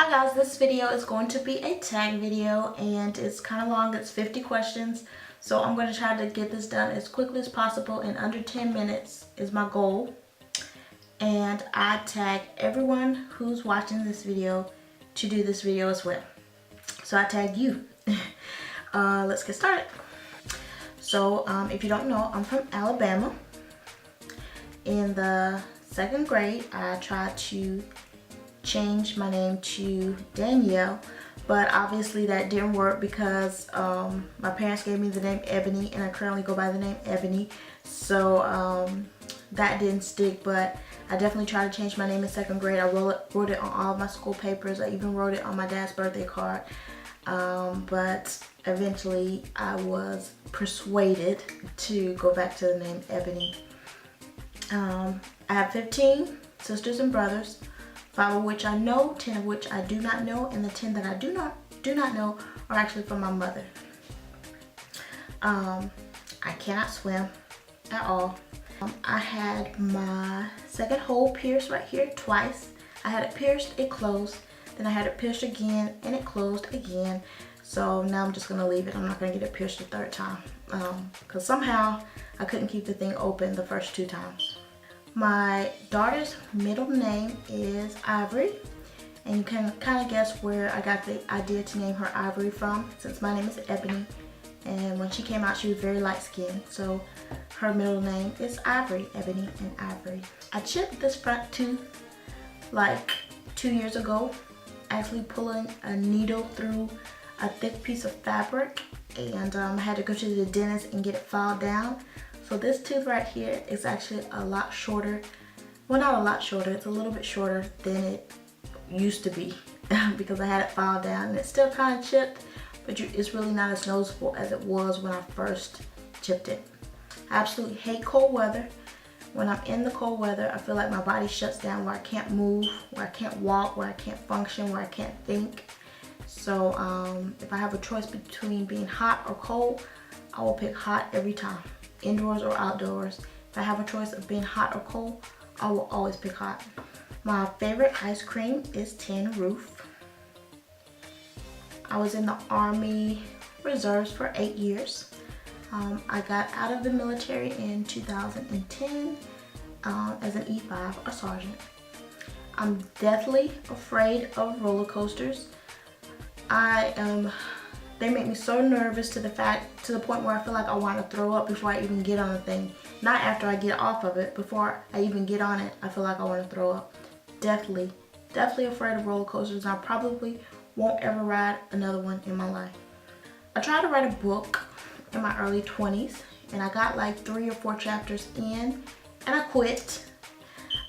Hi guys, this video is going to be a tag video and it's kind of long. It's 50 questions, so I'm going to try to get this done as quickly as possible. In under 10 minutes is my goal, and I tag everyone who's watching this video to do this video as well. So I tag you. Let's get started. So if you don't know, I'm from Alabama. In the 2nd grade, I tried to change my name to Danielle, but obviously that didn't work because my parents gave me the name Ebony, and I currently go by the name Ebony, so that didn't stick. But I definitely tried to change my name in 2nd grade. I wrote it on all of my school papers. I even wrote it on my dad's birthday card, but eventually I was persuaded to go back to the name Ebony. I have 15 sisters and brothers, 5 of which I know, 10 of which I do not know, and the 10 that I do not know are actually from my mother. I cannot swim at all. I had my 2nd hole pierced right here twice. I had it pierced, it closed, then I had it pierced again, and it closed again. So now I'm just gonna leave it. I'm not gonna get it pierced a 3rd time, because somehow I couldn't keep the thing open the first 2 times. My daughter's middle name is Ivory, and you can kind of guess where I got the idea to name her Ivory from, since my name is Ebony, and when she came out she was very light skinned, so her middle name is Ivory, Ebony and Ivory. I chipped this front tooth like 2 years ago, actually pulling a needle through a thick piece of fabric, and I had to go to the dentist and get it filed down. So this tooth right here is actually a lot shorter. Well, not a lot shorter, it's a little bit shorter than it used to be because I had it filed down, and it's still kind of chipped, but it's really not as noticeable as it was when I first chipped it. I absolutely hate cold weather. When I'm in the cold weather, I feel like my body shuts down, where I can't move, where I can't walk, where I can't function, where I can't think. So if I have a choice between being hot or cold, I will pick hot every time. Indoors or outdoors. If I have a choice of being hot or cold, I will always pick hot. My favorite ice cream is Tin Roof. I was in the Army Reserves for 8 years. I got out of the military in 2010 as an E5, a sergeant. I'm deathly afraid of roller coasters. They make me so nervous to the point where I feel like I want to throw up before I even get on the thing. Not after I get off of it, before I even get on it, I feel like I want to throw up. Definitely afraid of roller coasters, and I probably won't ever ride another one in my life. I tried to write a book in my early 20s, and I got like 3 or 4 chapters in, and I quit.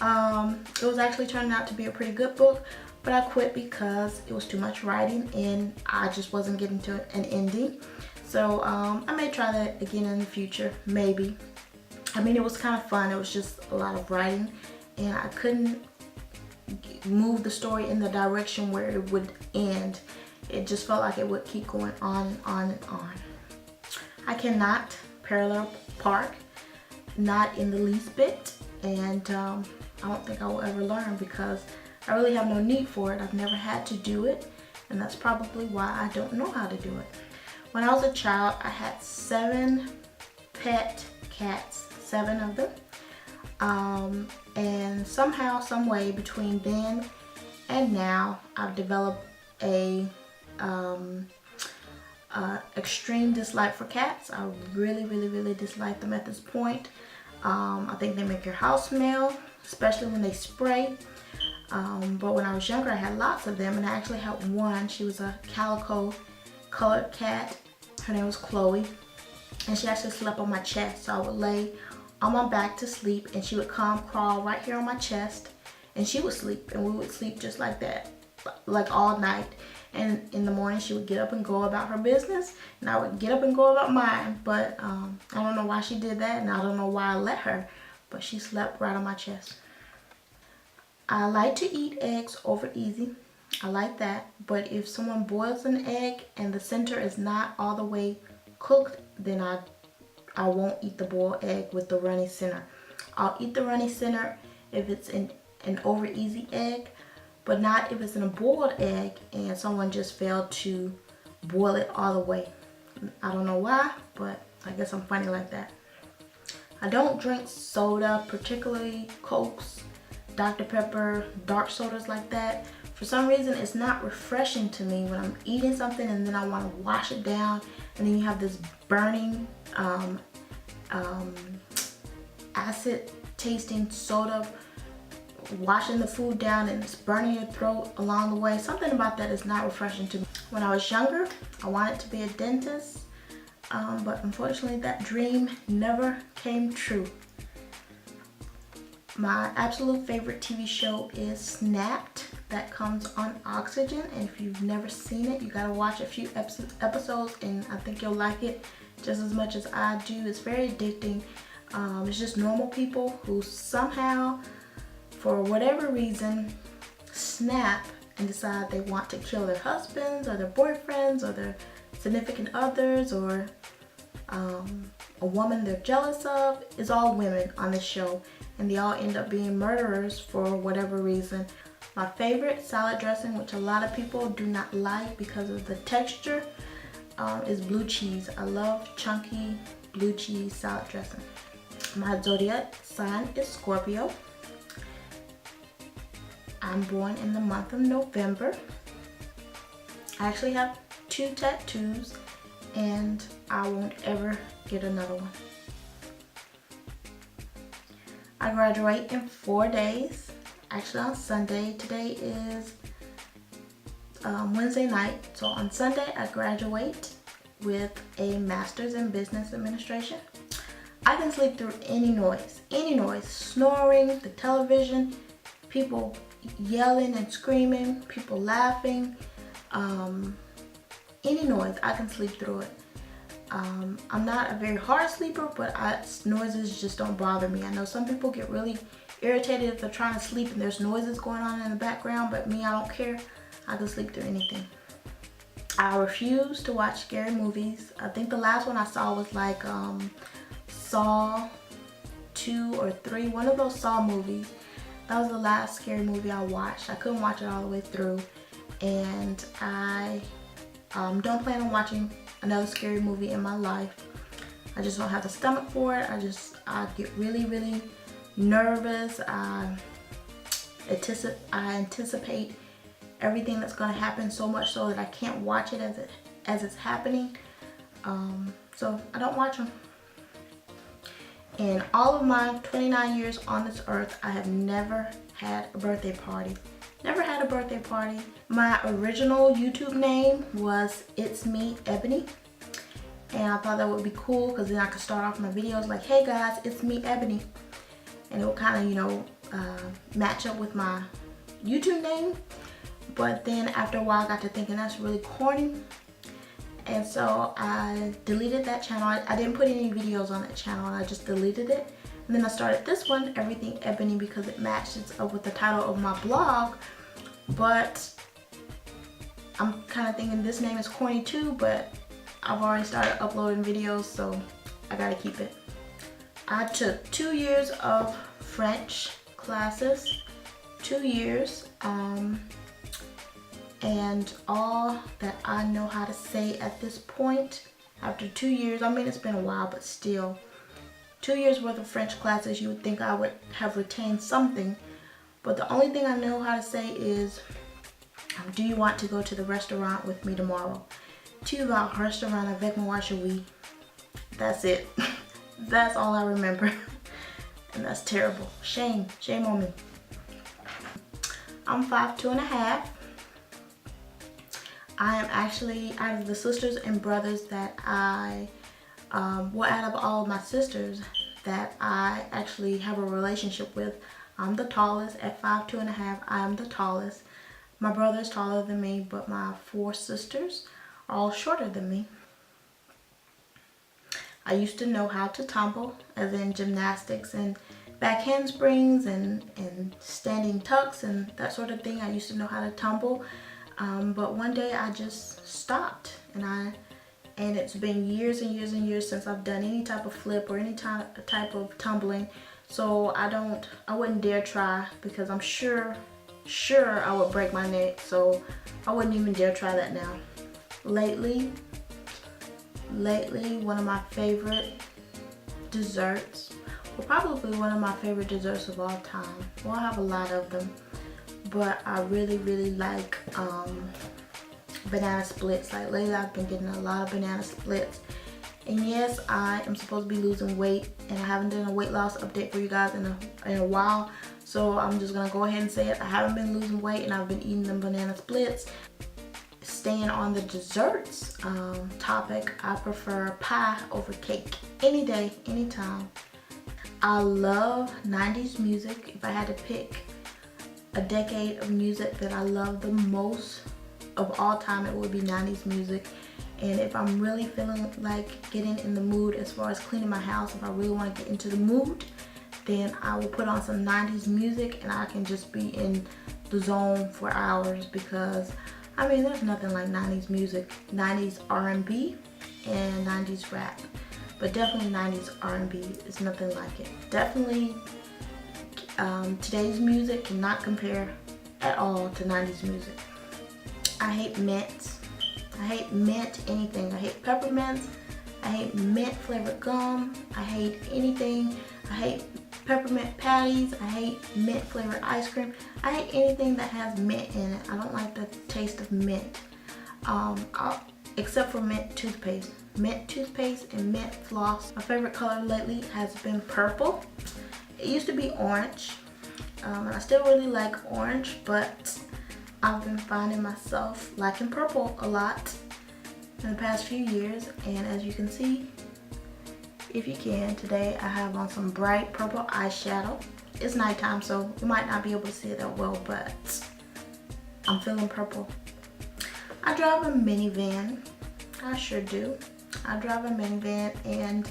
It was actually turning out to be a pretty good book, but I quit because it was too much writing and I just wasn't getting to an ending. So I may try that again in the future, maybe. I mean, it was kind of fun. It was just a lot of writing, and I couldn't move the story in the direction where it would end. It just felt like it would keep going on and on and on. I cannot parallel park, not in the least bit, and I don't think I will ever learn because I really have no need for it. I've never had to do it, and that's probably why I don't know how to do it. When I was a child, I had 7 pet cats, 7 of them. And somehow, some way between then and now, I've developed a extreme dislike for cats. I really dislike them at this point. I think they make your house smell, especially when they spray. But when I was younger, I had lots of them, and I actually had one. She was a calico colored cat. Her name was Chloe, and she actually slept on my chest. So I would lay on my back to sleep, and she would come crawl right here on my chest, and she would sleep, and we would sleep just like that, like all night. And in the morning, she would get up and go about her business, and I would get up and go about mine. But I don't know why she did that, and I don't know why I let her, but she slept right on my chest. I like to eat eggs over easy. I like that. But if someone boils an egg and the center is not all the way cooked, then I won't eat the boiled egg with the runny center. I'll eat the runny center if it's an over easy egg, but not if it's in a boiled egg and someone just failed to boil it all the way. I don't know why, but I guess I'm funny like that. I don't drink soda, particularly Cokes, Dr. Pepper, dark sodas like that. For some reason, it's not refreshing to me when I'm eating something and then I want to wash it down, and then you have this burning, acid tasting soda washing the food down, and it's burning your throat along the way. Something about that is not refreshing to me. When I was younger, I wanted to be a dentist, but unfortunately that dream never came true. My absolute favorite TV show is Snapped. That comes on Oxygen, and if you've never seen it, you gotta watch a few episodes, and I think you'll like it just as much as I do. It's very addicting. It's just normal people who somehow, for whatever reason, snap and decide they want to kill their husbands or their boyfriends or their significant others, or a woman they're jealous of. It's all women on this show, and they all end up being murderers for whatever reason. My favorite salad dressing, which a lot of people do not like because of the texture, is blue cheese. I love chunky blue cheese salad dressing. My zodiac sign is Scorpio. I'm born in the month of November. I actually have 2 tattoos, and I won't ever get another one. I graduate in 4 days. Actually on Sunday. Today is Wednesday night. So on Sunday I graduate with a master's in business administration. I can sleep through any noise, snoring, the television, people yelling and screaming, people laughing, any noise, I can sleep through it. I'm not a very hard sleeper, but noises just don't bother me. I know some people get really irritated if they're trying to sleep and there's noises going on in the background, but me, I don't care. I can sleep through anything. I refuse to watch scary movies. I think the last one I saw was like Saw 2 or 3, one of those Saw movies. That was the last scary movie I watched. I couldn't watch it all the way through, and I don't plan on watching another scary movie in my life. I just don't have the stomach for it. I get really nervous. I anticipate everything that's going to happen so much so that I can't watch it as it's happening. So I don't watch them. In all of my 29 years on this earth, I have never had a birthday party. Never had a birthday party. My original YouTube name was It's Me Ebony, and I thought that would be cool because then I could start off my videos like, hey guys, it's me Ebony, and it would kind of match up with my YouTube name. But then after a while I got to thinking that's really corny, and so I deleted that channel. I didn't put any videos on that channel, and I just deleted it. And then I started this one, Everything Ebony, because it matches up with the title of my blog. But I'm kind of thinking this name is corny too, but I've already started uploading videos, so I gotta keep it. I took 2 years of French classes, 2 years, and all that I know how to say at this point, after 2 years, I mean it's been a while, but still, 2 years worth of French classes, you would think I would have retained something, but the only thing I know how to say is, do you want to go to the restaurant with me tomorrow? Tu vas au restaurant avec moi aujourd'hui? That's it. That's all I remember. And that's terrible. Shame on me. I'm 5'2½". I am actually, out of the sisters and brothers that out of all of my sisters that I actually have a relationship with, I'm the tallest. At 5'2½", I am the tallest. My brother is taller than me, but my 4 sisters are all shorter than me. I used to know how to tumble, as in gymnastics and back handsprings and standing tucks and that sort of thing. I used to know how to tumble, but one day I just stopped, and it's been years and years and years since I've done any type of flip or any type of tumbling. So I wouldn't dare try, because I'm sure sure I would break my neck, so I wouldn't even dare try that now. Lately, one of my favorite desserts, well, probably one of my favorite desserts of all time. Well, I have a lot of them, but I really like banana splits. Like lately I've been getting a lot of banana splits. And yes, I am supposed to be losing weight, and I haven't done a weight loss update for you guys in a while. So I'm just gonna go ahead and say it. I haven't been losing weight, and I've been eating them banana splits. Staying on the desserts topic, I prefer pie over cake. Any day, anytime. I love 90s music. If I had to pick a decade of music that I love the most of all time, it would be 90s music. And if I'm really feeling like getting in the mood as far as cleaning my house, if I really want to get into the mood, then I will put on some 90s music and I can just be in the zone for hours, because I mean, there's nothing like 90s music. 90s R&B and 90s rap, but definitely 90s R&B is nothing like it. Definitely today's music cannot compare at all to 90s music. I hate mint. I hate mint anything. I hate peppermints. I hate mint flavored gum. I hate anything. I hate peppermint patties. I hate mint flavored ice cream. I hate anything that has mint in it. I don't like the taste of mint. Except for mint toothpaste. Mint toothpaste and mint floss. My favorite color lately has been purple. It used to be orange. And I still really like orange, but I've been finding myself liking purple a lot in the past few years. And as you can see, if you can, today I have on some bright purple eyeshadow. It's nighttime, so you might not be able to see it that well, but I'm feeling purple. I drive a minivan. I sure do. I drive a minivan, and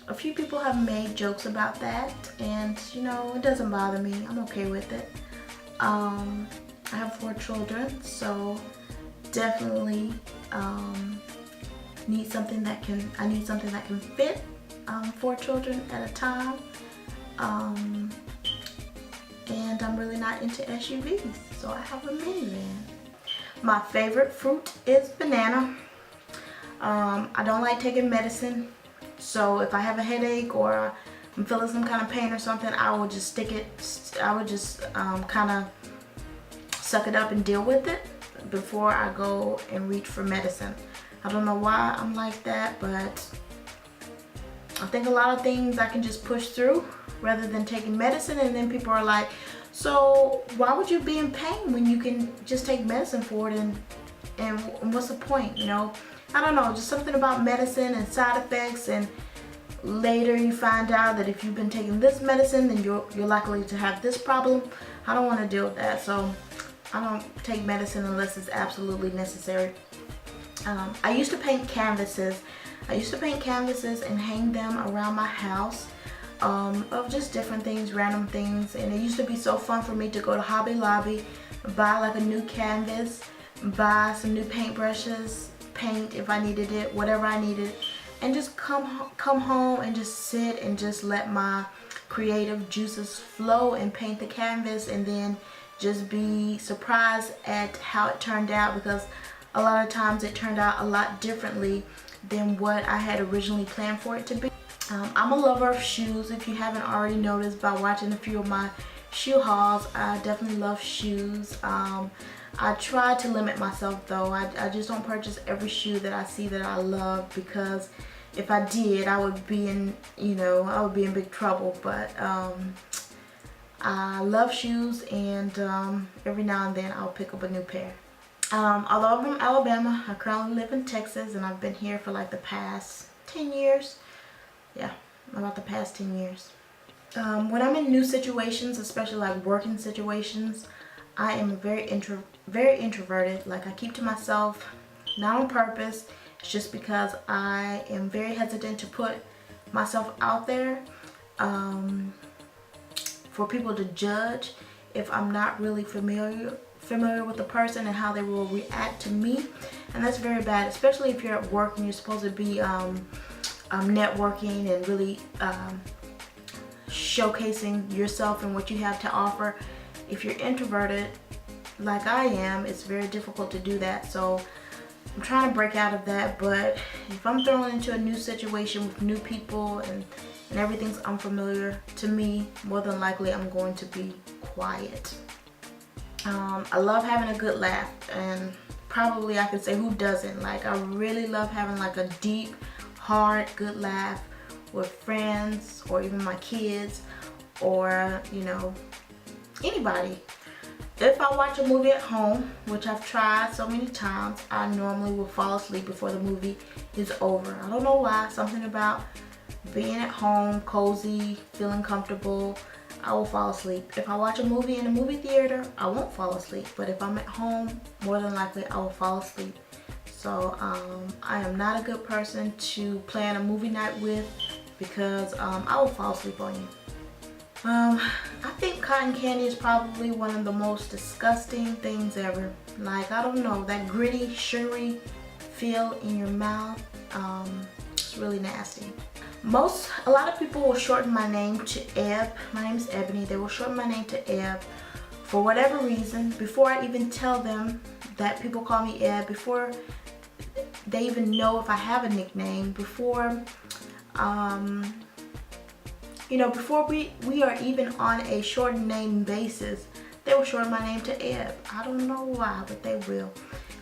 a few people have made jokes about that, and you know, it doesn't bother me. I'm okay with it. I have 4 children, so definitely need something that can fit 4 children at a time. And I'm really not into SUVs, so I have a minivan. My favorite fruit is banana. I don't like taking medicine. So if I have a headache or I'm feeling some kind of pain or something, I will just kind of suck it up and deal with it before I go and reach for medicine. I don't know why I'm like that, but I think a lot of things I can just push through rather than taking medicine. And then people are like, so why would you be in pain when you can just take medicine for it, and what's the point, you know? I don't know, just something about medicine and side effects, and later you find out that if you've been taking this medicine, then you're likely to have this problem. I don't want to deal with that, so I don't take medicine unless it's absolutely necessary. I used to paint canvases. And hang them around my house of just different things, random things, and it used to be so fun for me to go to Hobby Lobby, buy like a new canvas, buy some new paintbrushes, paint if I needed it, whatever I needed, and just come home and just sit and just let my creative juices flow and paint the canvas, and then just be surprised at how it turned out, because a lot of times it turned out a lot differently than what I had originally planned for it to be. I'm a lover of shoes. If you haven't already noticed by watching a few of my shoe hauls, I definitely love shoes. I try to limit myself though. I just don't purchase every shoe that I see that I love, because if I did, I would be in big trouble. But I love shoes, and every now and then I'll pick up a new pair. Although I'm from Alabama, I currently live in Texas, and I've been here for like the past 10 years. Yeah, about the past 10 years. When I'm in new situations, especially like working situations, I am very introverted. Like, I keep to myself, not on purpose. It's just because I am very hesitant to put myself out there for people to judge if I'm not really familiar with the person and how they will react to me. And that's very bad, especially if you're at work and you're supposed to be networking and really showcasing yourself and what you have to offer. If you're introverted like I am, it's very difficult to do that. So I'm trying to break out of that, but if I'm thrown into a new situation with new people and everything's unfamiliar to me, more than likely I'm going to be quiet. I love having a good laugh, and probably I could say who doesn't. Like, I really love having like a deep, hard, good laugh with friends or even my kids or, you know, anybody. If I watch a movie at home, which I've tried so many times, I normally will fall asleep before the movie is over. I don't know why. Something about being at home, cozy, feeling comfortable, I will fall asleep. If I watch a movie in a movie theater, I won't fall asleep. But if I'm at home, more than likely I will fall asleep. So I am not a good person to plan a movie night with, because I will fall asleep on you. I think cotton candy is probably one of the most disgusting things ever. Like, I don't know, that gritty, sugary feel in your mouth, it's really nasty. A lot of people will shorten my name to Eb. My name is Ebony. They will shorten my name to Eb for whatever reason. Before I even tell them that people call me Eb, before they even know if I have a nickname, before you know, before we are even on a shortened name basis, they will shorten my name to Eb. I don't know why, but they will.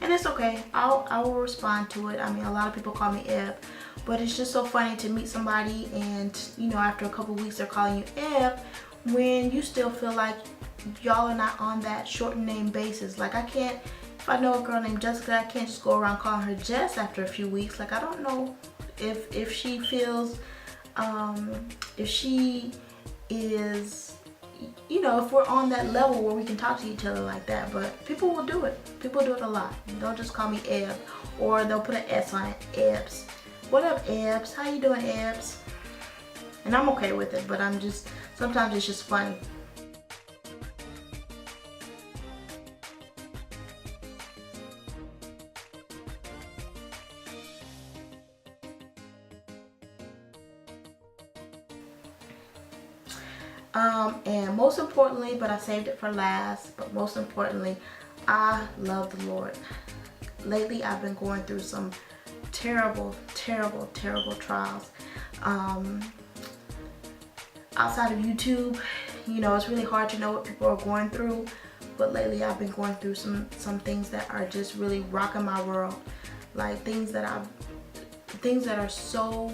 And it's okay. I will respond to it. I mean, a lot of people call me Eb, but it's just so funny to meet somebody and, you know, after a couple weeks they're calling you Eb when you still feel like y'all are not on that shortened name basis. Like, I can't, if I know a girl named Jessica, I can't just go around calling her Jess after a few weeks. Like, I don't know if she feels, if she is, you know, if we're on that level where we can talk to each other like that. But people will do it. People do it a lot. They'll just call me Eb, or they'll put an S on it, Ebs. What up, Ebs? How you doing, Ebs? And I'm okay with it, but I'm just, sometimes it's just funny. And most importantly, but I saved it for last, but most importantly, I love the Lord. Lately, I've been going through some terrible, terrible, terrible trials. Outside of YouTube, you know, it's really hard to know what people are going through, but lately I've been going through some things that are just really rocking my world. Like things that are so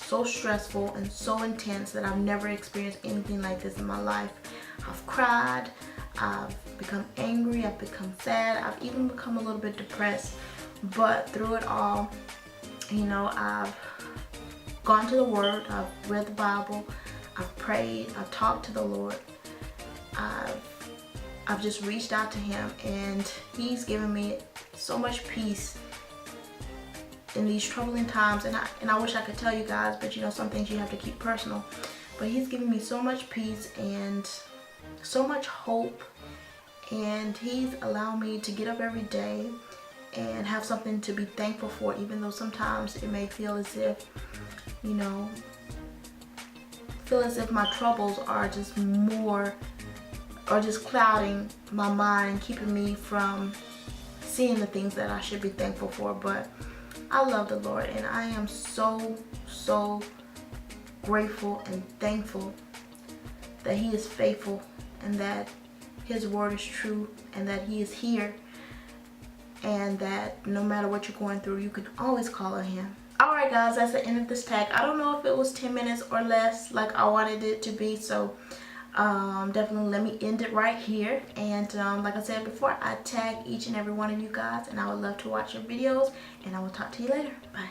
so stressful and so intense that I've never experienced anything like this in my life. I've cried, I've become angry, I've become sad, I've even become a little bit depressed. But through it all, you know, I've gone to the Word, I've read the Bible, I've prayed, I've talked to the Lord, I've just reached out to Him, and He's given me so much peace in these troubling times. And I wish I could tell you guys, but you know, some things you have to keep personal. But He's given me so much peace and so much hope, and He's allowed me to get up every day and have something to be thankful for, even though sometimes it may feel as if, you know, my troubles are just more, or just clouding my mind, keeping me from seeing the things that I should be thankful for. But I love the Lord, and I am so, so grateful and thankful that He is faithful, and that His word is true, and that He is here, and that no matter what you're going through, you can always call on Him. Alright guys, that's the end of this tag. I don't know if it was 10 minutes or less like I wanted it to be, so definitely let me end it right here. And like I said before, I tag each and every one of you guys, and I would love to watch your videos, and I will talk to you later. Bye.